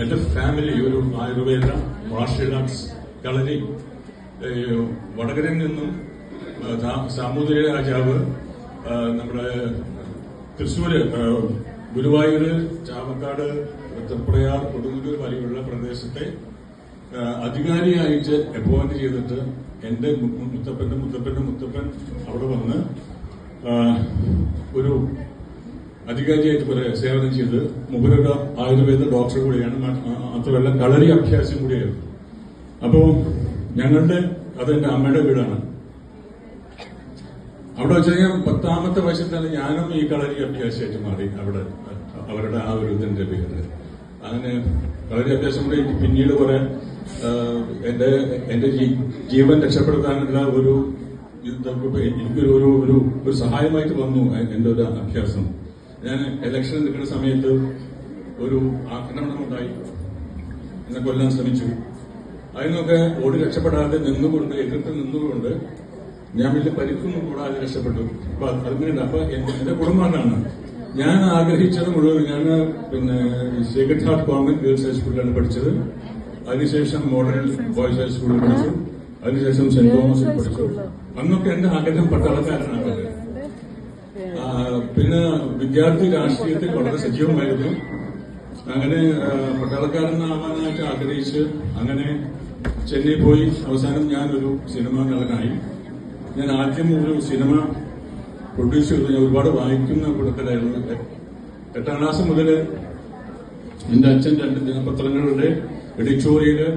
എന്റെ ഫാമിലി ഒരു Ayurveda martial arts കളരി വടകരയിൽ നിന്നും സാമൂതിരി രാജാവ് നമ്മുടെ തൃശ്ശൂര് ഗുരുവായൂര് ചാവക്കാട് തൃപ്രയാർ കൊടുങ്ങല്ലൂർ വരെയുള്ള പ്രദേശത്തെ അധികാരിയായിട്ട് അപ്പോയിന്റ് ചെയ്തിട്ട് എന്റെ മുത്തപ്പൻ അവിടെ വന്ന് ഒരു അധികാരിയായിട്ട് കുറെ സേവനം ചെയ്ത് മുഖ്യര ആയുർവേദ ഡോക്ടർ കൂടിയാണ്. മാത്രമല്ല കളരി അഭ്യാസം കൂടിയായിരുന്നു. അപ്പോ ഞങ്ങളുടെ അതെന്റെ അമ്മയുടെ വീടാണ്. അവിടെ വെച്ച് കഴിഞ്ഞാൽ 10ാമത്തെ വയസ്സിൽ തന്നെ ഞാനും ഈ കളരി അഭ്യാസമായിട്ട് മാറി. അവിടെ അവരുടെ ആ ഒരു ഇതിന്റെ പേര് അങ്ങനെ കളരി അഭ്യാസം കൂടി പിന്നീട് കുറെ എന്റെ ജീവൻ രക്ഷപ്പെടുത്താനുള്ള എനിക്കൊരു ഒരു സഹായമായിട്ട് വന്നു എന്റെ ഒരു അഭ്യാസം. ഞാൻ ഇലക്ഷൻ നിൽക്കുന്ന സമയത്ത് ഒരു ആക്രമണം ഉണ്ടായി, എന്നെ കൊല്ലാൻ ശ്രമിച്ചു. അതിനൊക്കെ ഓടി രക്ഷപ്പെടാതെ നിന്നുകൊണ്ട് എതിർത്ത് നിന്നുകൊണ്ട് ഞാൻ വലിയ പരിക്കൊന്നും കൂടാതെ രക്ഷപ്പെട്ടു. അപ്പൊ അതിനുണ്ട്. അപ്പൊ എന്റെ കുടുംബമാണ് ഞാൻ ആഗ്രഹിച്ചത് മുഴുവൻ. ഞാൻ സേക്രഡ് ഹാർട്ട് ഗവൺമെന്റ് ഗേൾസ് ഹൈസ്കൂളിലാണ് പഠിച്ചത്. അതിനുശേഷം മോഡൽ ബോയ്സ് ഹൈസ്കൂളിൽ പഠിച്ചു. അതിനുശേഷം സെന്റ് തോമസിൽ പഠിച്ചു. അന്നൊക്കെ എന്റെ ആഗ്രഹം പട്ടാളക്കാരനാണ്. പിന്നെ വിദ്യാർത്ഥി രാഷ്ട്രീയത്തിൽ വളരെ സജീവമായിരുന്നു. അങ്ങനെ പട്ടാളക്കാരനാവാനായിട്ട് ആഗ്രഹിച്ച് അങ്ങനെ ചെന്നൈ പോയി. അവസാനം ഞാനൊരു സിനിമ നടനായി. ഞാൻ ആദ്യം ഒരു സിനിമ പ്രൊഡ്യൂസ് ചെയ്തു. ഞാൻ ഒരുപാട് വായിക്കുന്ന കൂട്ടത്തിലായിരുന്നു. 8ാം ക്ലാസ് മുതൽ എന്റെ അച്ഛൻ 2 ദിനപത്രങ്ങളുടെ എഡിറ്റോറിയല്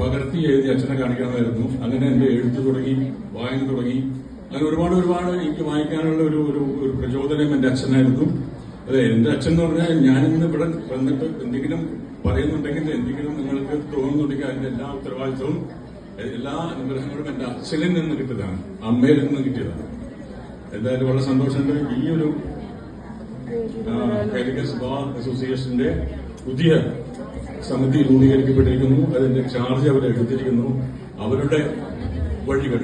പകർത്തി എഴുതി അച്ഛനെ കാണിക്കണമായിരുന്നു. അങ്ങനെ എന്റെ എഴുത്ത് തുടങ്ങി, വായന തുടങ്ങി. അങ്ങനെ ഒരുപാട് എനിക്ക് വായിക്കാനുള്ള ഒരു പ്രചോദനം എന്റെ അച്ഛനായിരുന്നു. അതെ, എന്റെ അച്ഛൻ എന്ന് പറഞ്ഞാൽ ഞാനിന്ന് ഇവിടെ വന്നിട്ട് എന്തെങ്കിലും പറയുന്നുണ്ടെങ്കിൽ, എന്തെങ്കിലും നിങ്ങൾക്ക് തോന്നുന്നുണ്ടെങ്കിൽ അതിന്റെ എല്ലാ ഉത്തരവാദിത്വവും എല്ലാ അനുഗ്രഹങ്ങളും എന്റെ അച്ഛനിൽ നിന്ന് കിട്ടിയതാണ്, അമ്മയിൽ നിന്ന് കിട്ടിയതാണ്. എന്തായാലും വളരെ സന്തോഷമുണ്ട്. ഈ ഒരു കാലിക്കറ്റ് ബാർ അസോസിയേഷന്റെ പുതിയ സമിതി രൂപീകരിക്കപ്പെട്ടിരിക്കുന്നു. അതിന്റെ ചാർജ് അവരെടുത്തിരിക്കുന്നു. അവരുടെ വഴികൾ